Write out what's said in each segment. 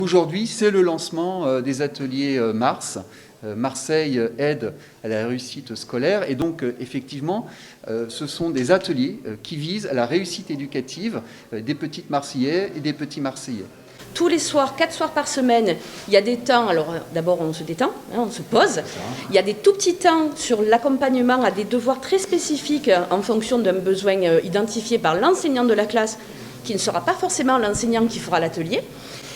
Aujourd'hui, c'est le lancement des ateliers Mars. Marseille aide à la réussite scolaire et donc effectivement ce sont des ateliers qui visent à la réussite éducative des petites Marseillais et des petits Marseillais. Tous les soirs, 4 soirs par semaine, il y a des temps, alors d'abord on se détend, on se pose, il y a des tout petits temps sur l'accompagnement à des devoirs très spécifiques en fonction d'un besoin identifié par l'enseignant de la classe qui ne sera pas forcément l'enseignant qui fera l'atelier.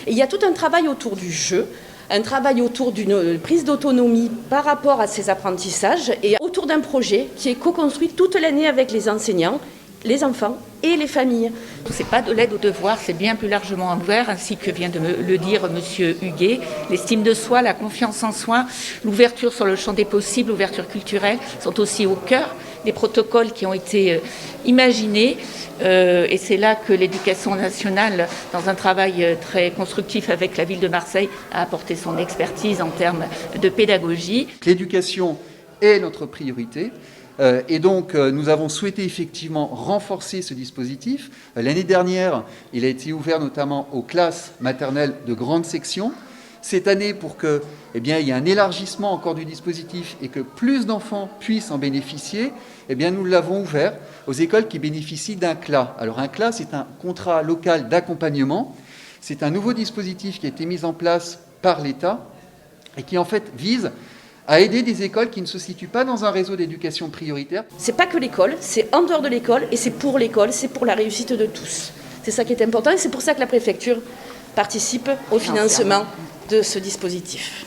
Et il y a tout un travail autour du jeu, un travail autour d'une prise d'autonomie par rapport à ces apprentissages et autour d'un projet qui est co-construit toute l'année avec les enseignants, les enfants et les familles. Ce n'est pas de l'aide aux devoirs, c'est bien plus largement ouvert, ainsi que vient de le dire M. Huguet. L'estime de soi, la confiance en soi, l'ouverture sur le champ des possibles, l'ouverture culturelle sont aussi au cœur des protocoles qui ont été imaginés. Et c'est là que l'Éducation nationale, dans un travail très constructif avec la ville de Marseille, a apporté son expertise en termes de pédagogie. L'éducation est notre priorité. Et donc, nous avons souhaité effectivement renforcer ce dispositif. L'année dernière, il a été ouvert notamment aux classes maternelles de grande section. Cette année, pour qu'il y ait un élargissement encore du dispositif et que plus d'enfants puissent en bénéficier, nous l'avons ouvert aux écoles qui bénéficient d'un CLA. Alors un CLA, c'est un contrat local d'accompagnement. C'est un nouveau dispositif qui a été mis en place par l'État et qui en fait vise à aider des écoles qui ne se situent pas dans un réseau d'éducation prioritaire. C'est pas que l'école, c'est en dehors de l'école et c'est pour la réussite de tous. C'est ça qui est important et c'est pour ça que la préfecture participe au financement de ce dispositif.